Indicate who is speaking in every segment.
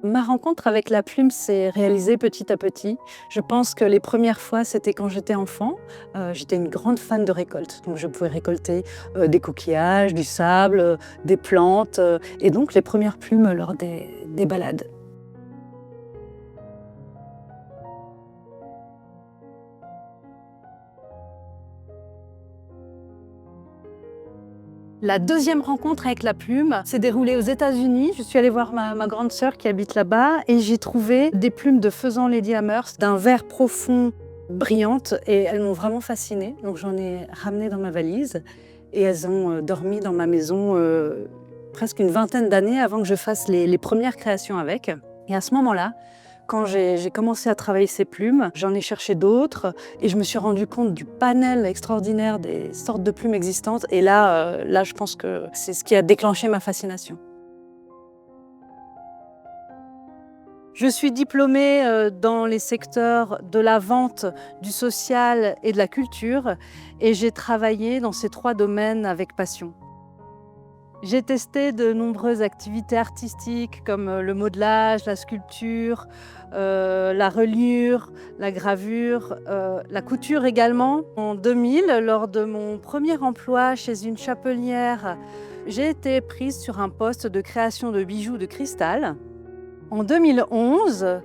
Speaker 1: Ma rencontre avec la plume s'est réalisée petit à petit. Je pense que les premières fois, c'était quand j'étais enfant. J'étais une grande fan de récolte. Donc je pouvais récolter des coquillages, du sable, des plantes, et donc les premières plumes lors des balades. La deuxième rencontre avec la plume s'est déroulée aux États-Unis. Je suis allée voir ma grande sœur qui habite là-bas et j'ai trouvé des plumes de faisan Lady Amherst d'un vert profond, brillantes, et elles m'ont vraiment fascinée. Donc j'en ai ramené dans ma valise et elles ont dormi dans ma maison presque une vingtaine d'années avant que je fasse les premières créations avec. Et à ce moment-là, quand j'ai commencé à travailler ces plumes, j'en ai cherché d'autres et je me suis rendu compte du panel extraordinaire des sortes de plumes existantes. Et là, je pense que c'est ce qui a déclenché ma fascination. Je suis diplômée dans les secteurs de la vente, du social et de la culture, et j'ai travaillé dans ces trois domaines avec passion. J'ai testé de nombreuses activités artistiques comme le modelage, la sculpture, la reliure, la gravure, la couture également. En 2000, lors de mon premier emploi chez une chapelière, j'ai été prise sur un poste de création de bijoux de cristal. En 2011,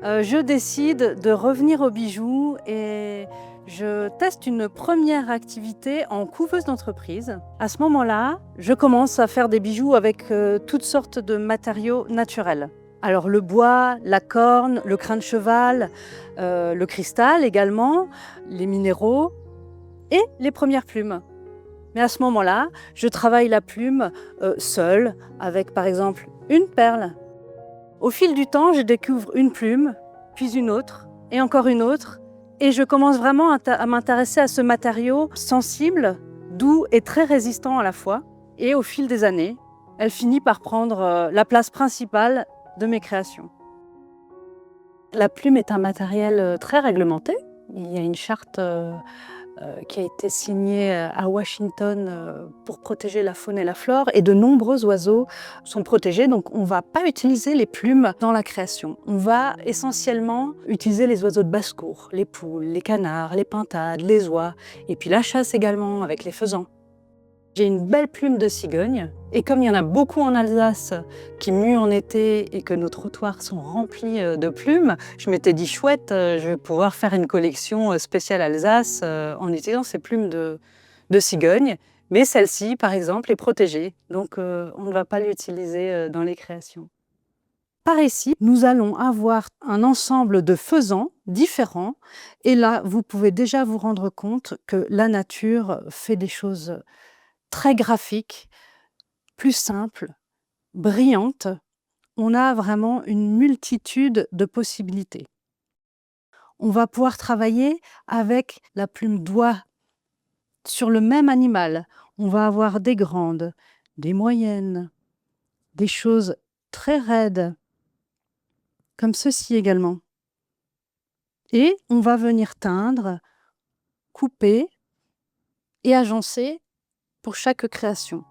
Speaker 1: je décide de revenir aux bijoux et je teste une première activité en couveuse d'entreprise. À ce moment-là, je commence à faire des bijoux avec toutes sortes de matériaux naturels. Alors le bois, la corne, le crin de cheval, le cristal également, les minéraux et les premières plumes. Mais à ce moment-là, je travaille la plume seule, avec par exemple une perle. Au fil du temps, je découvre une plume, puis une autre, et encore une autre, et je commence vraiment à m'intéresser à ce matériau sensible, doux et très résistant à la fois. Et au fil des années, elle finit par prendre la place principale de mes créations. La plume est un matériel très réglementé. Il y a une charte qui a été signée à Washington pour protéger la faune et la flore, et de nombreux oiseaux sont protégés, donc on ne va pas utiliser les plumes dans la création. On va essentiellement utiliser les oiseaux de basse-cour, les poules, les canards, les pintades, les oies, et puis la chasse également avec les faisans. J'ai une belle plume de cigogne, et comme il y en a beaucoup en Alsace qui muent en été et que nos trottoirs sont remplis de plumes, je m'étais dit chouette, je vais pouvoir faire une collection spéciale Alsace en utilisant ces plumes de cigogne. Mais celle-ci, par exemple, est protégée, donc on ne va pas l'utiliser dans les créations. Par ici, nous allons avoir un ensemble de faisans différents, et là, vous pouvez déjà vous rendre compte que la nature fait des choses très graphique, plus simple, brillante. On a vraiment une multitude de possibilités. On va pouvoir travailler avec la plume d'oie sur le même animal. On va avoir des grandes, des moyennes, des choses très raides, comme ceci également. Et on va venir teindre, couper et agencer pour chaque création.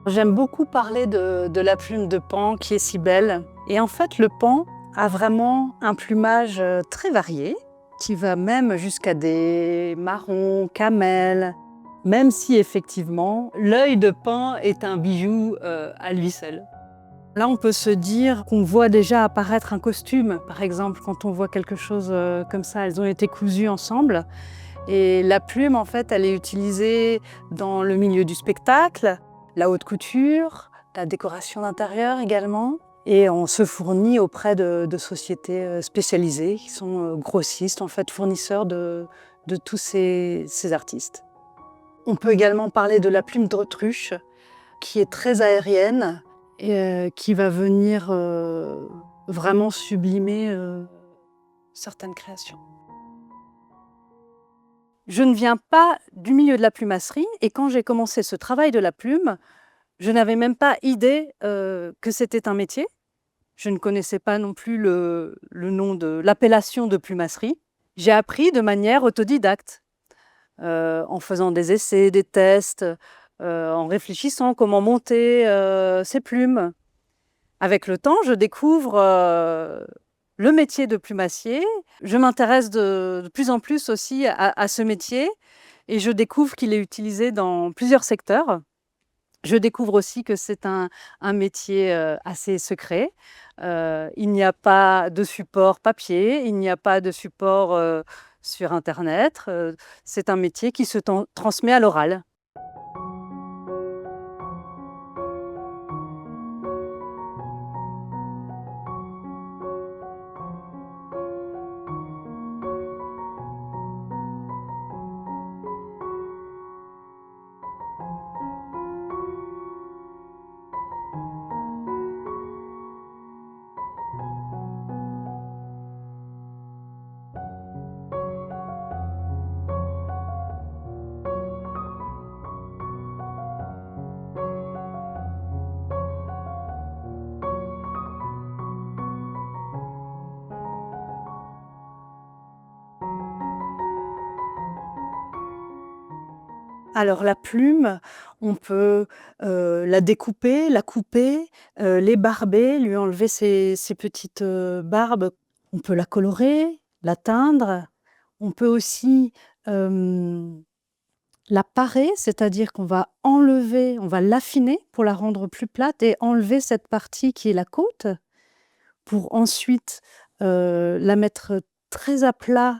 Speaker 1: J'aime beaucoup parler de la plume de paon qui est si belle. Et en fait, le paon a vraiment un plumage très varié, qui va même jusqu'à des marrons, camels, même si effectivement, l'œil de paon est un bijou à lui seul. Là, on peut se dire qu'on voit déjà apparaître un costume, par exemple, quand on voit quelque chose comme ça, elles ont été cousues ensemble. Et la plume, en fait, elle est utilisée dans le milieu du spectacle, la haute couture, la décoration d'intérieur également. Et on se fournit auprès de sociétés spécialisées qui sont grossistes, en fait, fournisseurs de tous ces artistes. On peut également parler de la plume d'autruche, qui est très aérienne et qui va venir vraiment sublimer certaines créations. Je ne viens pas du milieu de la plumasserie et quand j'ai commencé ce travail de la plume, je n'avais même pas idée que c'était un métier. Je ne connaissais pas non plus le nom de l'appellation de plumasserie. J'ai appris de manière autodidacte, en faisant des essais, des tests, en réfléchissant comment monter ces plumes. Avec le temps, je découvre le métier de plumassier. Je m'intéresse de plus en plus aussi à ce métier et je découvre qu'il est utilisé dans plusieurs secteurs. Je découvre aussi que c'est un métier assez secret. Il n'y a pas de support papier, il n'y a pas de support sur Internet. C'est un métier qui se transmet à l'oral. Alors la plume, on peut la découper, la couper, l'ébarber, lui enlever ses petites barbes. On peut la colorer, la teindre. On peut aussi la parer, c'est-à-dire qu'on va enlever, on va l'affiner pour la rendre plus plate et enlever cette partie qui est la côte pour ensuite la mettre très à plat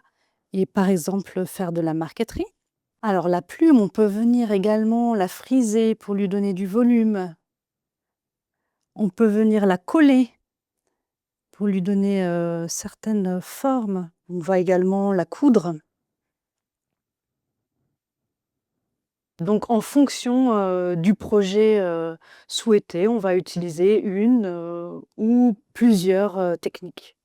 Speaker 1: et par exemple faire de la marqueterie. Alors la plume, on peut venir également la friser pour lui donner du volume. On peut venir la coller pour lui donner certaines formes. On va également la coudre. Donc en fonction du projet souhaité, on va utiliser une ou plusieurs techniques.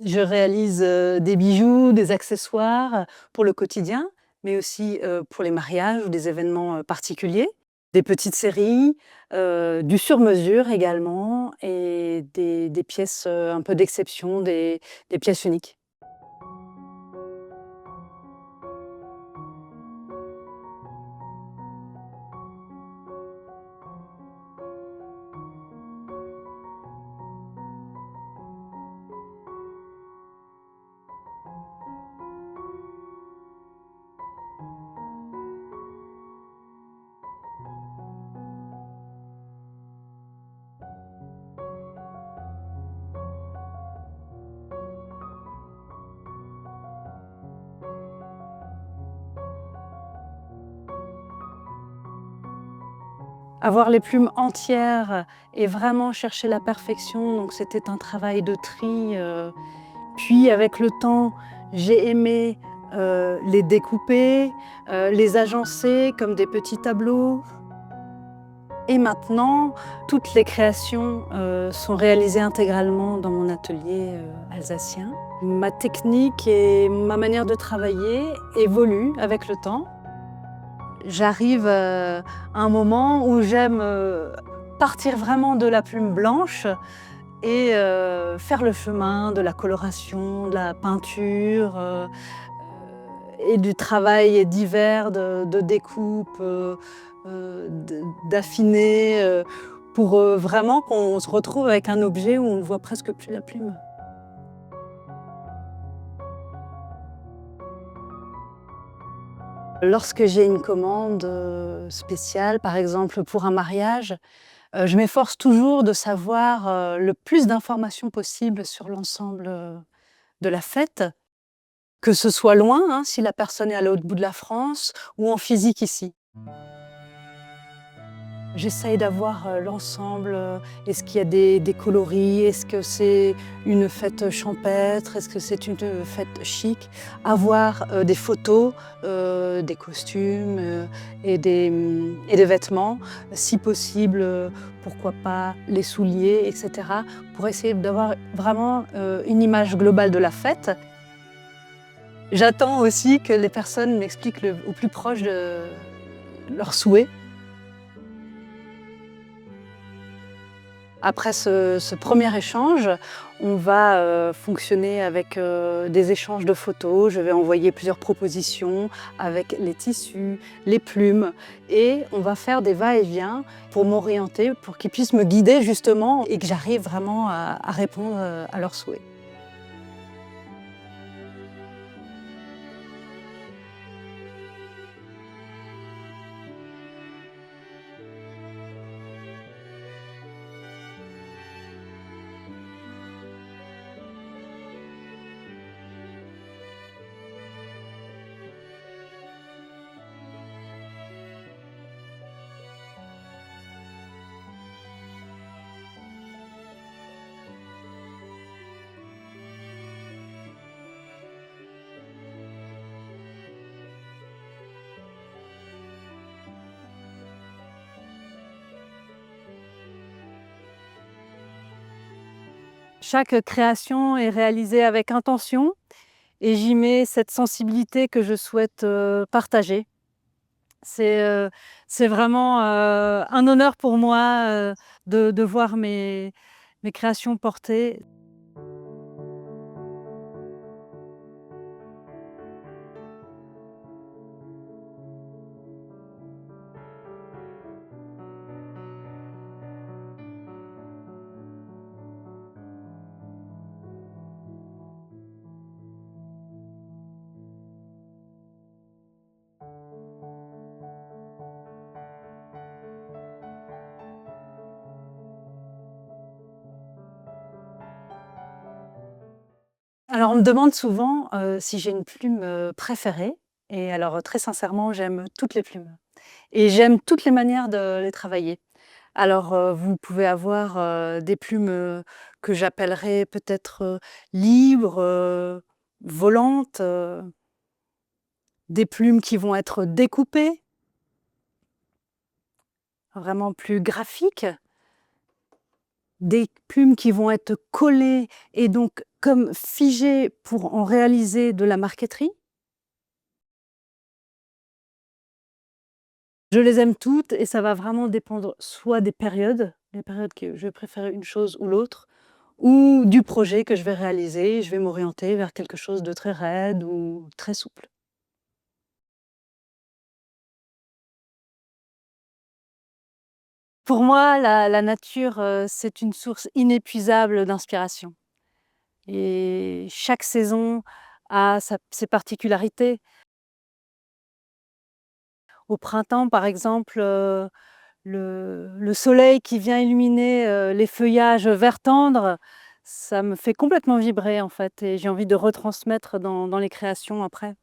Speaker 1: Je réalise des bijoux, des accessoires pour le quotidien, mais aussi pour les mariages ou des événements particuliers. Des petites séries, du sur-mesure également et des pièces un peu d'exception, des pièces uniques. Avoir les plumes entières et vraiment chercher la perfection, donc c'était un travail de tri. Puis avec le temps, j'ai aimé les découper, les agencer comme des petits tableaux. Et maintenant, toutes les créations sont réalisées intégralement dans mon atelier alsacien. Ma technique et ma manière de travailler évoluent avec le temps. J'arrive à un moment où j'aime partir vraiment de la plume blanche et faire le chemin de la coloration, de la peinture et du travail divers de découpe, d'affiner, pour vraiment qu'on se retrouve avec un objet où on ne voit presque plus la plume. Lorsque j'ai une commande spéciale, par exemple pour un mariage, Je m'efforce toujours de savoir, le plus d'informations possible sur l'ensemble, de la fête, que ce soit loin, hein, si la personne est à l'autre bout de la France ou en physique ici. J'essaye d'avoir, l'ensemble, est-ce qu'il y a des coloris? Est-ce que c'est une fête champêtre? Est-ce que c'est une, fête chic? Avoir, des photos, des costumes, et des vêtements. Si possible, pourquoi pas les souliers et cetera, pour essayer d'avoir vraiment, une image globale de la fête. J'attends aussi que les personnes m'expliquent au plus proche de leurs souhaits. Après ce premier échange, on va, fonctionner avec, des échanges de photos. Je vais envoyer plusieurs propositions avec les tissus, les plumes et on va faire des va-et-vient pour m'orienter, pour qu'ils puissent me guider justement et que j'arrive vraiment à répondre, à leurs souhaits. Chaque création est réalisée avec intention et j'y mets cette sensibilité que je souhaite, partager. C'est, heu, c'est vraiment, un honneur pour moi, de voir mes créations portées. Alors on me demande souvent, si j'ai une plume, préférée et alors, très sincèrement, j'aime toutes les plumes et j'aime toutes les manières de les travailler. Alors, vous pouvez avoir, des plumes, que j'appellerais peut-être, libres, volantes, des plumes qui vont être découpées, vraiment plus graphiques, des plumes qui vont être collées et donc comme figées pour en réaliser de la marqueterie. Je les aime toutes et ça va vraiment dépendre soit des périodes, les périodes que je vais préférer une chose ou l'autre, ou du projet que je vais réaliser. Je vais m'orienter vers quelque chose de très raide ou très souple. Pour moi, la nature, c'est une source inépuisable d'inspiration et chaque saison a ses particularités. Au printemps, par exemple, le soleil qui vient illuminer, les feuillages vert tendre, ça me fait complètement vibrer, en fait et j'ai envie de retransmettre dans les créations après.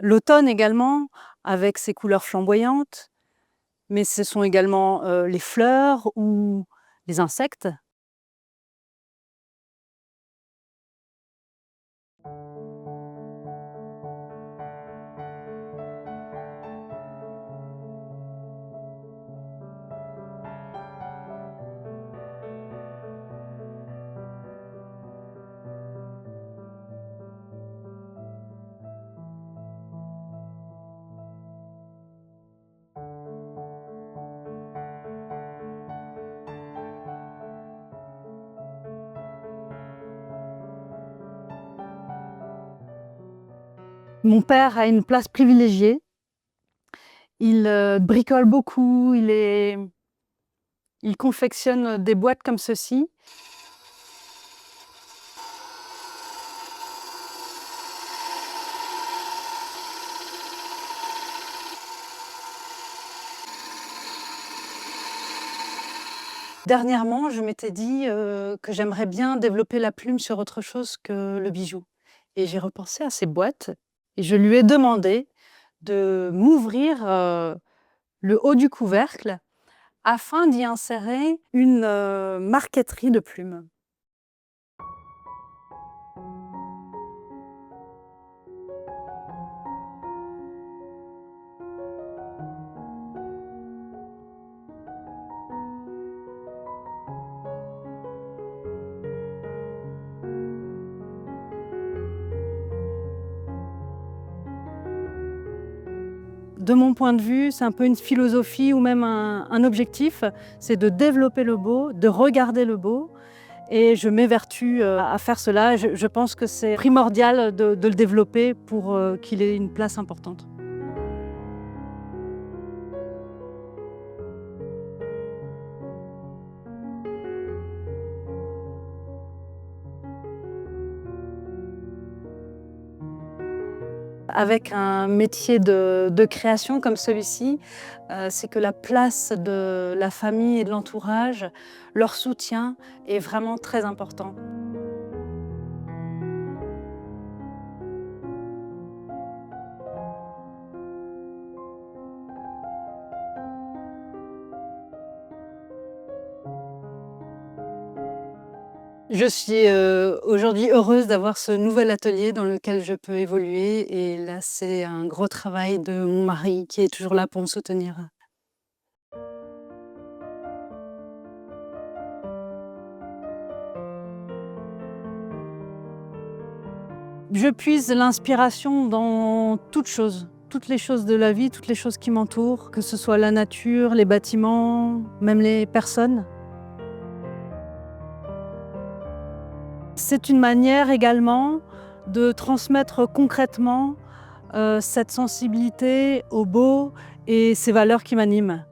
Speaker 1: L'automne également, avec ses couleurs flamboyantes, mais ce sont également, les fleurs ou les insectes. Mon père a une place privilégiée. Il, bricole beaucoup, il confectionne des boîtes comme ceci. Dernièrement, je m'étais dit que j'aimerais bien développer la plume sur autre chose que le bijou. Et j'ai repensé à ces boîtes et je lui ai demandé de m'ouvrir le haut du couvercle afin d'y insérer une marqueterie de plumes. De mon point de vue, c'est un peu une philosophie ou même un objectif, c'est de développer le beau, de regarder le beau et je m'évertue à faire cela. Je pense que c'est primordial de le développer pour qu'il ait une place importante. Avec un métier de création comme celui-ci, c'est que la place de la famille et de l'entourage, leur soutien est vraiment très important. Je suis aujourd'hui heureuse d'avoir ce nouvel atelier dans lequel je peux évoluer et là, c'est un gros travail de mon mari qui est toujours là pour me soutenir. Je puise l'inspiration dans toutes les choses de la vie, toutes les choses qui m'entourent, que ce soit la nature, les bâtiments, même les personnes. C'est une manière également de transmettre concrètement cette sensibilité au beau et ces valeurs qui m'animent.